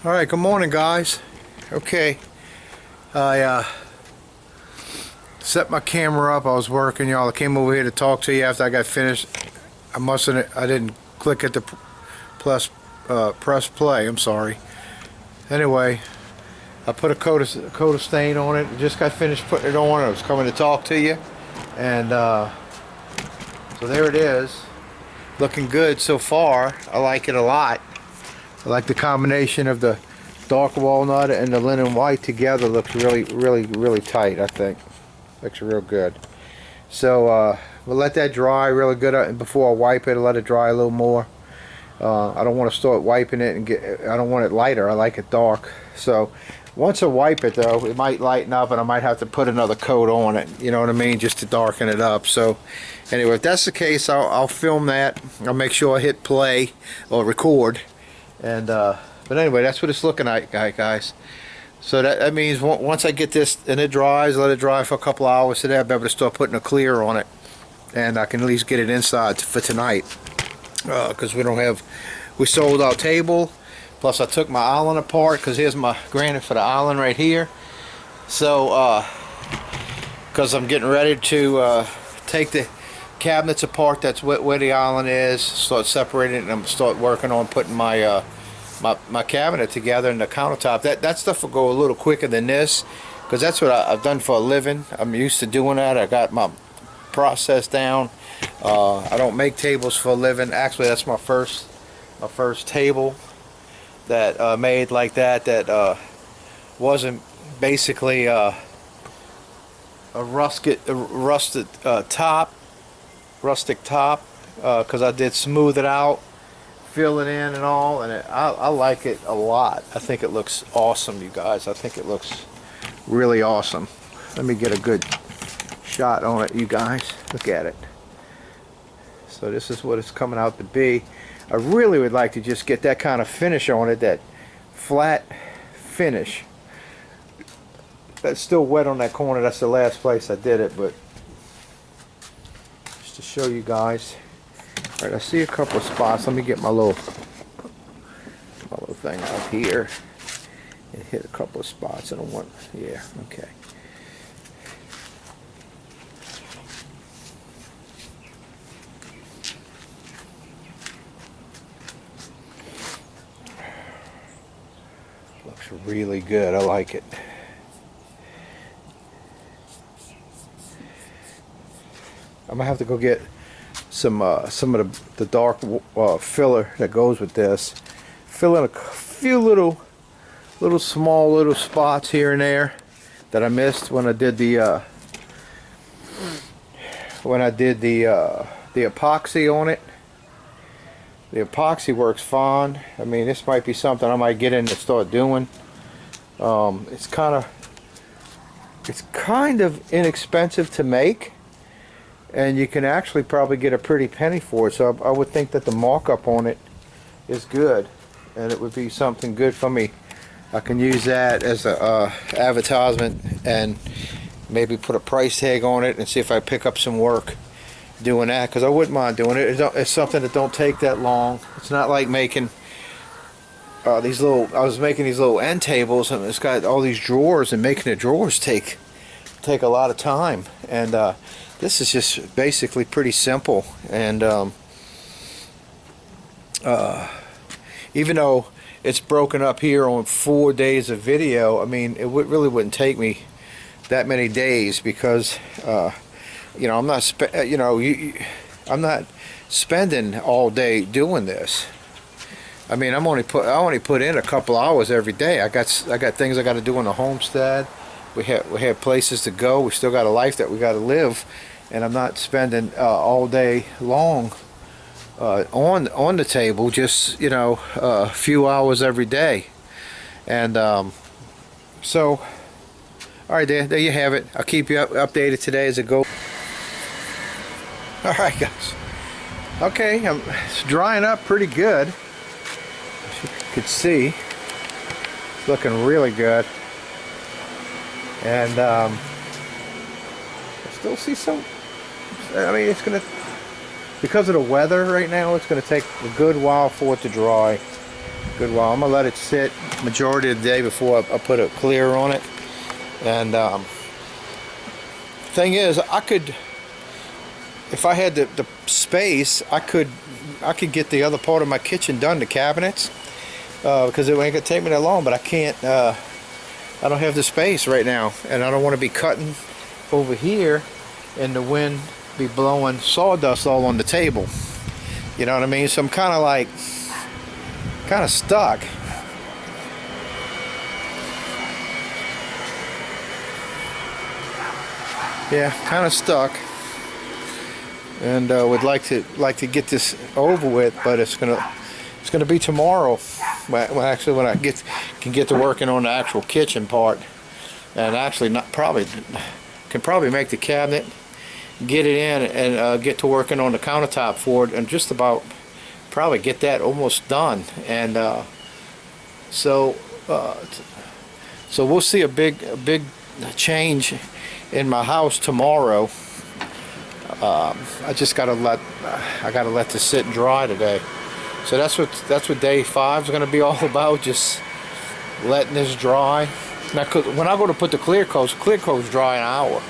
Alright, good morning guys. Okay, I set my camera up. I was working, y'all. I came over here to talk to you after I got finished. I didn't click at the press play, I'm sorry. Anyway, I put a coat of stain on it. Just got finished putting it on. I was coming to talk to you. And so there it is. Looking good so far. I like it a lot. I like the combination of the dark walnut and the linen white together. Looks really tight, I think. Looks real good. So we'll let that dry really good, and before I wipe it, I'll let it dry a little more. I don't want to start wiping it and I don't want it lighter. I like it dark. So once I wipe it though, it might lighten up and I might have to put another coat on it, you know what I mean, just to darken it up. So anyway, if that's the case, I'll film that. I'll make sure I hit play or record. And but anyway, that's what it's looking like, guys. So that means once I get this and it dries, let it dry for a couple hours today, I'll be able to start putting a clear on it, and I can at least get it inside for tonight, because we sold our table, plus I took my island apart, because here's my granite for the island right here. So because I'm getting ready to take the cabinets apart, that's where the island is, start separating it, and I'm start working on putting my my cabinet together and the countertop. That stuff will go a little quicker than this, because that's what I've done for a living. I'm used to doing that. I got my process down. I don't make tables for a living. Actually, that's my first table that made like that wasn't basically a rustic top, because I did smooth it out, fill it in and all, and I like it a lot. I think it looks awesome, you guys. I think it looks really awesome. Let me get a good shot on it, you guys. Look at it. So this is what it's coming out to be. I really would like to just get that kind of finish on it, that flat finish. That's still wet on that corner. That's the last place I did it, but just to show you guys. Alright, I see a couple of spots. Let me get my little thing up here and hit a couple of spots. I don't want, yeah, okay. Looks really good. I like it. I'm gonna have to go get some of the dark filler that goes with this. Fill in a few little small spots here and there that I missed when I did the epoxy on it. The epoxy works fine. I mean, this might be something I might get in and start doing. It's kind of inexpensive to make, and you can actually probably get a pretty penny for it. So I would think that the markup on it is good, and it would be something good for me. I can use that as a advertisement and maybe put a price tag on it and see if I pick up some work doing that, because I wouldn't mind doing it. It's something that don't take that long. It's not like making these little, I was making these little end tables, and it's got all these drawers, and making the drawers take a lot of time. And this is just basically pretty simple. And even though it's broken up here on 4 days of video, I mean, it really wouldn't take me that many days, because you know, I'm not spending all day doing this. I mean, I only put in a couple hours every day. I got things I got to do in the homestead. We have places to go. We still got a life that we got to live, and I'm not spending all day long on the table. Just, you know, a few hours every day. And so, all right, there you have it. I'll keep you updated today as it goes. All right, guys. Okay, it's drying up pretty good. As you could see, it's looking really good. And I still see some. I mean, it's gonna, because of the weather right now, it's gonna take a good while for it to dry. good while. I'm gonna let it sit majority of the day before I put a clear on it. And thing is, I could, if I had the space, I could get the other part of my kitchen done, the cabinets, because it ain't gonna take me that long. But I can't. I don't have the space right now, and I don't want to be cutting over here, and the wind be blowing sawdust all on the table. You know what I mean? So I'm kind of stuck. Yeah, kind of stuck, and would like to get this over with, but it's gonna be tomorrow. Well, actually, when I can get to working on the actual kitchen part, and actually can probably make the cabinet, get it in, and get to working on the countertop for it, and just about probably get that almost done. And so we'll see a big change in my house tomorrow. I gotta let this sit and dry today. So that's what day 5 is going to be all about, just letting this dry. Now, when I go to put the clear coats dry in an hour.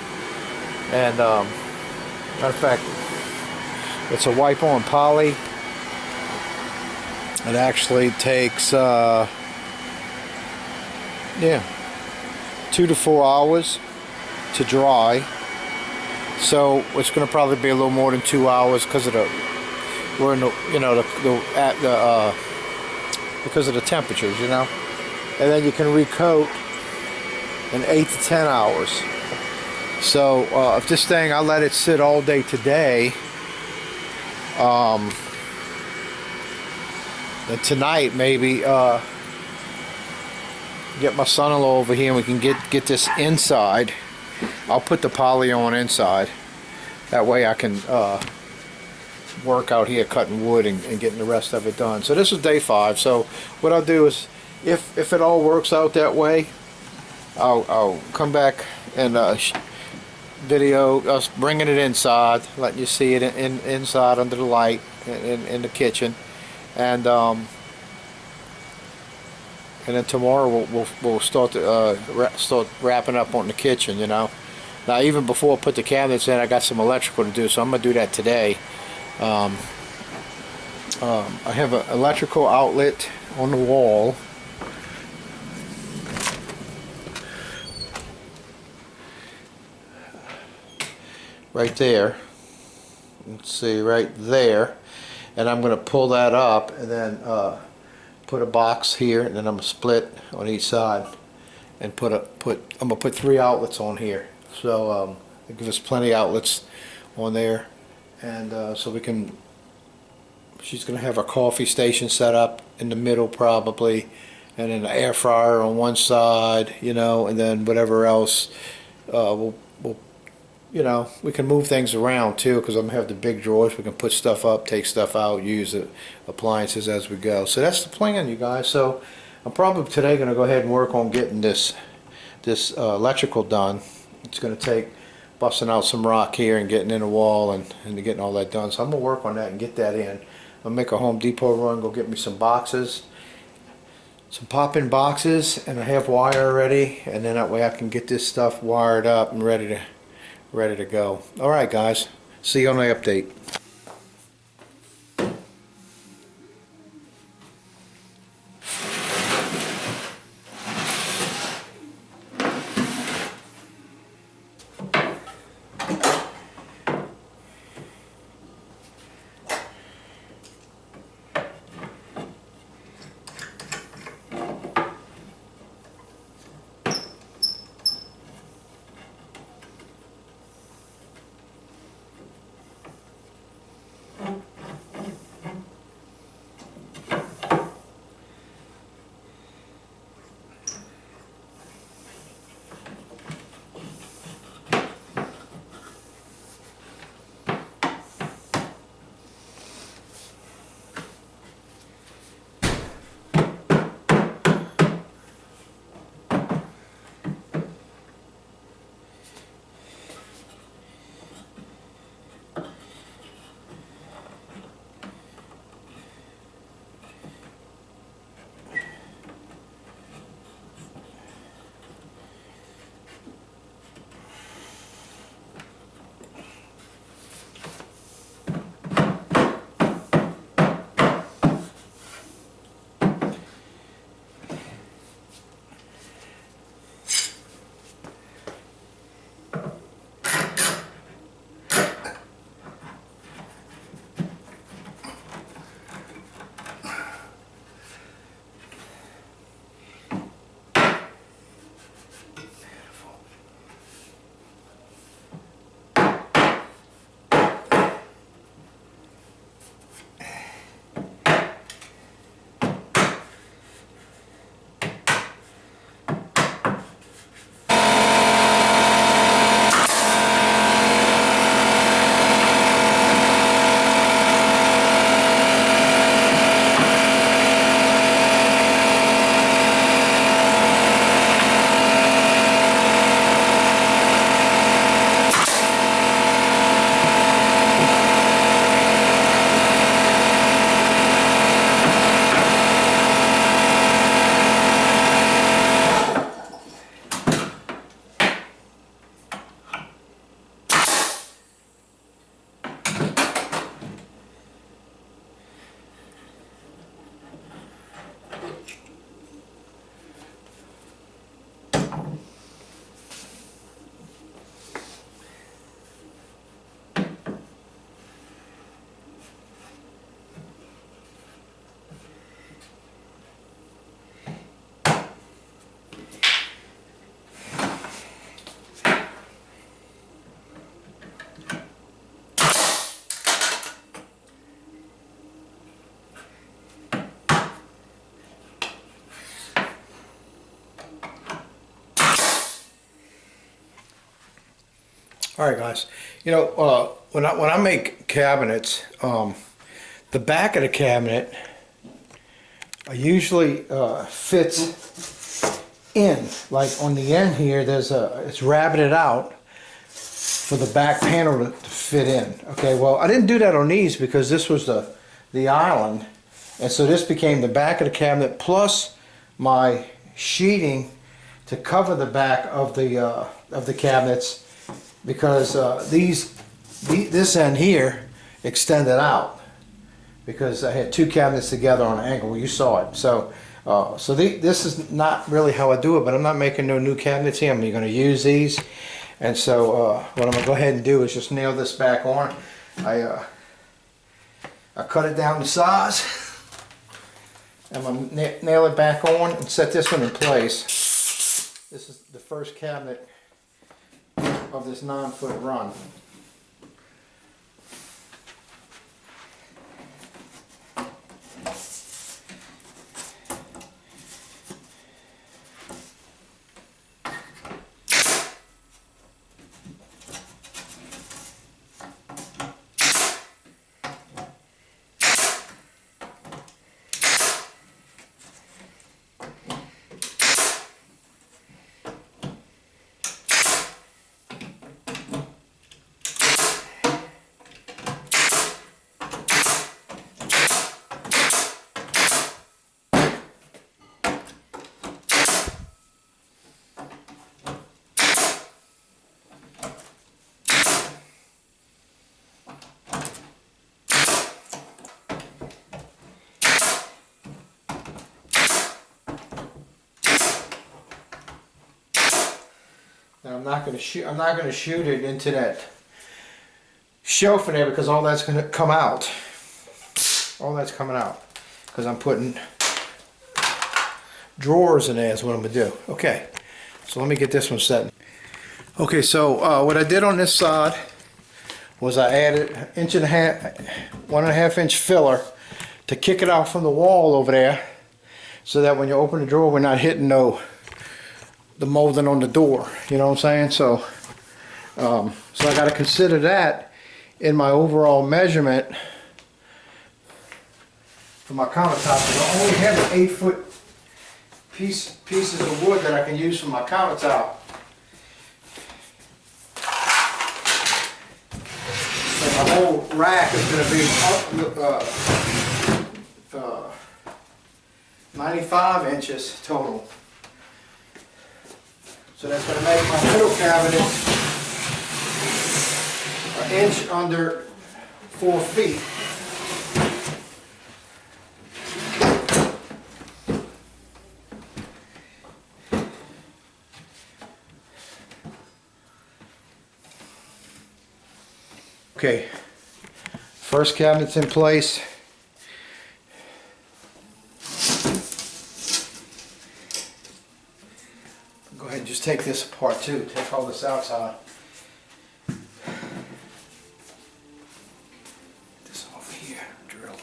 And matter of fact, it's a wipe-on poly. It actually takes 2 to 4 hours to dry. So it's going to probably be a little more than 2 hours because of we're in the, because of the temperatures, and then you can recoat in 8 to 10 hours. So if this thing, I let it sit all day today, and tonight maybe get my son-in-law over here and we can get this inside. I'll put the poly on inside. That way I can work out here cutting wood and getting the rest of it done. So this is day 5. So what I'll do is, if it all works out that way, I'll come back and video us bringing it inside, letting you see it inside under the light in the kitchen, and then tomorrow we'll start wrapping up on the kitchen. Now, even before I put the cabinets in, I got some electrical to do, so I'm gonna do that today. I have an electrical outlet on the wall. Right there. Let's see, right there. And I'm going to pull that up and then put a box here, and then I'm going to split on each side and I'm going to put 3 outlets on here. So it gives us plenty of outlets on there. And so she's going to have a coffee station set up in the middle probably, and then an air fryer on one side, and then whatever else. We can move things around too, because I'm going to have the big drawers. We can put stuff up, take stuff out, use the appliances as we go. So that's the plan, you guys. So I'm probably today going to go ahead and work on getting this electrical done. It's going to take busting out some rock here and getting in the wall and getting all that done. So I'm going to work on that and get that in. I'll make a Home Depot run, go get me some boxes, some pop-in boxes, and I have wire already, and then that way I can get this stuff wired up and ready to go. Alright guys, see you on the update. All right, guys. You know, when I make cabinets, the back of the cabinet usually fits in. Like on the end here, it's rabbited out for the back panel to fit in. Okay, well, I didn't do that on these because this was the island, and so this became the back of the cabinet plus my sheeting to cover the back of the cabinets, because this end here extended out because I had two cabinets together on an angle. You saw it. So this is not really how I do it, but I'm not making no new cabinets here. I'm going to use these, and so what I'm going to go ahead and do is just nail this back on. I cut it down to size. I'm going to nail it back on and set this one in place. This is the first cabinet of this 9-foot run. Now I'm not going to shoot it into that shelf in there because all that's going to come out. All that's coming out because I'm putting drawers in there is what I'm going to do. Okay, so let me get this one set. Okay, so what I did on this side was I added 1.5 inch filler to kick it out from the wall over there, so that when you open the drawer, we're not hitting the molding on the door. You know what I'm saying? So, so I got to consider that in my overall measurement for my countertop. I only have 8-foot pieces of wood that I can use for my countertop. So my whole rack is going to be 95 inches total. So that's going to make my middle cabinet an inch under 4 feet. Okay, first cabinet's in place. Go ahead and just take this apart too. Take all this outside. This off here, drill.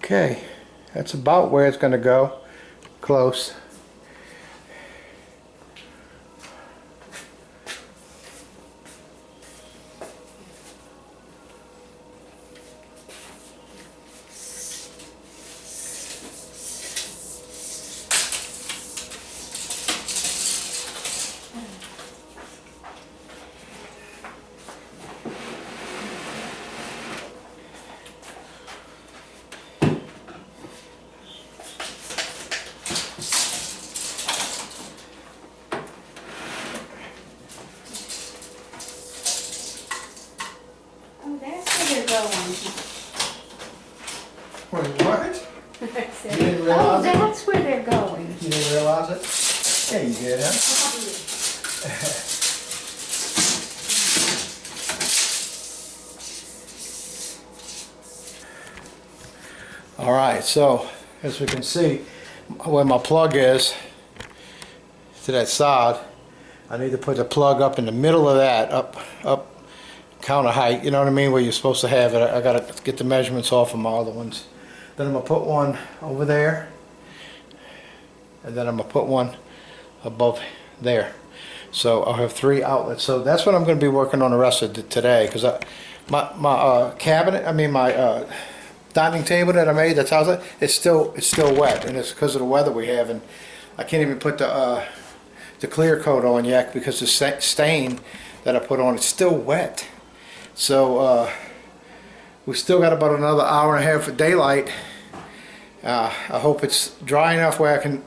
Okay, that's about where it's going to go. Close. Wait, what? You didn't realize it? That's where they're going. You didn't realize it? Yeah, you did, huh? Alright, so as we can see where my plug is to that side, I need to put the plug up in the middle of that, up counter height, you know what I mean, where you're supposed to have it. I gotta get the measurements off of my other ones. Then I'm gonna put one over there, and then I'm gonna put one above there. So I'll have 3 outlets. So that's what I'm gonna be working on the rest of today, because my cabinet, I mean my dining table that I made, that's how it's still wet, and it's because of the weather we have, and I can't even put the clear coat on yet because the stain that I put on, it's still wet. So we still got about another hour and a half of daylight. I hope it's dry enough where I can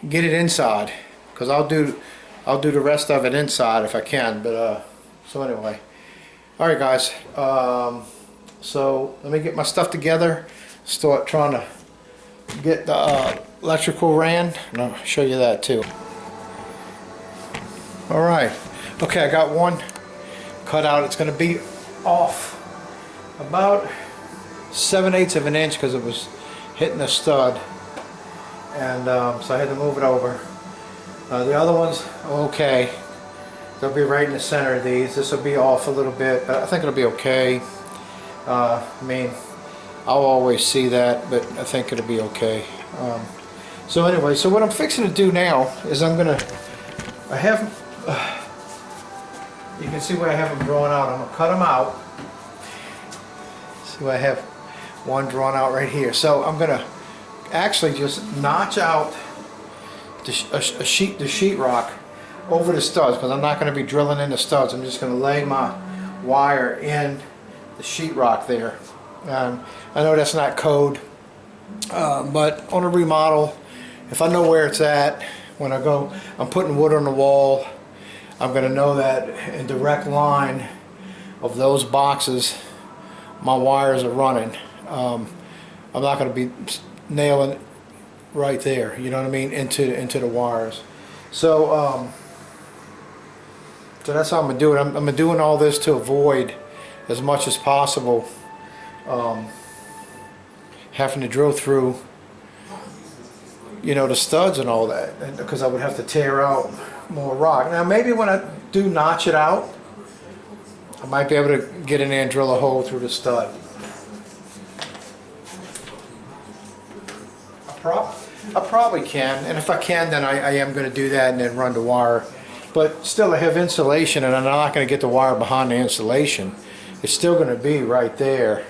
get it inside, because I'll do the rest of it inside if I can. But so anyway, all right guys, so let me get my stuff together, start trying to get the electrical ran, and I'll show you that too. All right, okay, I got one cut out. It's going to be off about 7/8 of an inch because it was hitting the stud, and so I had to move it over. The other ones, okay, they'll be right in the center of these. This will be off a little bit, but I think it'll be okay. I mean, I'll always see that, but I think it'll be okay. So anyway, so what I'm fixing to do now is I have, you can see where I have them drawn out. I'm going to cut them out. See where I have one drawn out right here. So I'm going to actually just notch out the sheetrock over the studs, because I'm not going to be drilling in the studs. I'm just going to lay my wire in the sheetrock there. I know that's not code, but on a remodel, if I know where it's at, when I go, I'm putting wood on the wall, I'm going to know that in direct line of those boxes my wires are running. I'm not going to be nailing it right there, you know what I mean, into the wires. So so that's how I'm going to do it. I'm doing all this to avoid as much as possible having to drill through, you know, the studs and all that, because I would have to tear out more rock. Now maybe when I do notch it out, I might be able to get in there and drill a hole through the stud. I probably can, and if I can, then I am going to do that and then run the wire. But still, I have insulation, and I'm not going to get the wire behind the insulation. It's still going to be right there.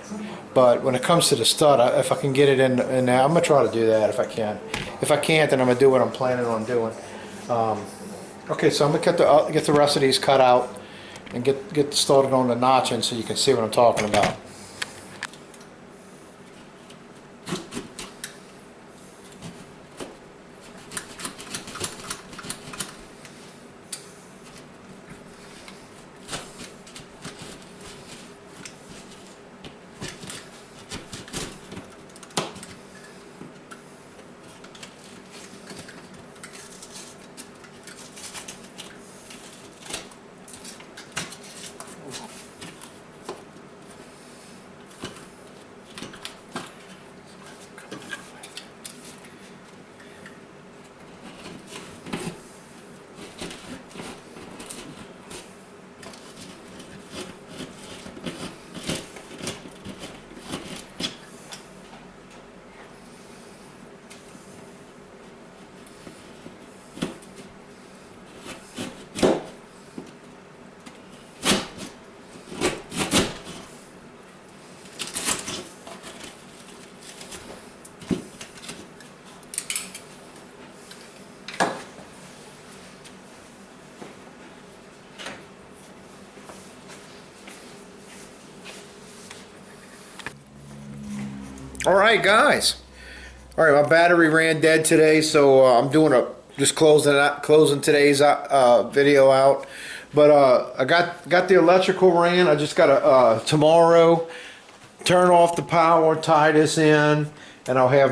But when it comes to the stud, if I can get it in there, I'm going to try to do that if I can. If I can't, then I'm going to do what I'm planning on doing. Okay, so I'm going to get the rest of these cut out and get started on the notching so you can see what I'm talking about. Alright guys, alright, my battery ran dead today, so I'm doing just closing today's video out. But I got the electrical ran. I just gotta tomorrow turn off the power, tie this in, and I'll have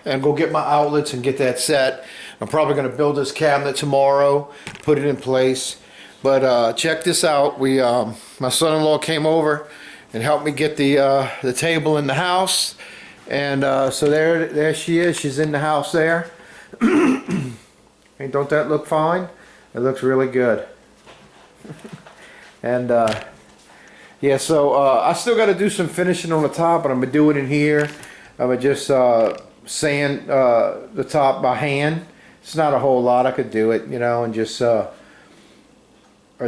and go get my outlets and get that set. I'm probably gonna build this cabinet tomorrow, put it in place. But check this out. My son-in-law came over and helped me get the table in the house. And so there she is. She's in the house there. Hey, don't that look fine? It looks really good. And yeah, so I still got to do some finishing on the top, but I'm gonna do it in here. I'm gonna just sand the top by hand. It's not a whole lot. I could do it, you know, and just I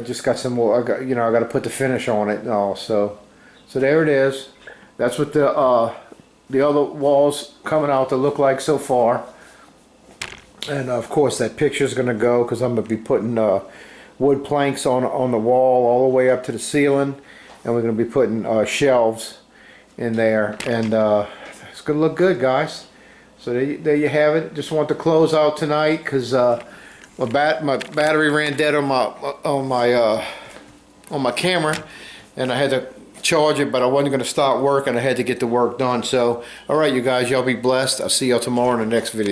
just got some more. I got to put the finish on it and all. So there it is. That's what the other walls coming out to look like so far. And of course that picture's gonna go, because I'm gonna be putting wood planks on the wall all the way up to the ceiling, and we're gonna be putting shelves in there, and it's gonna look good, guys. So there you have it. Just want to close out tonight because my battery ran dead on my camera, and I had to charge it, but I wasn't going to start work, and I had to get the work done. So, all right, you guys, y'all be blessed. I'll see y'all tomorrow in the next video.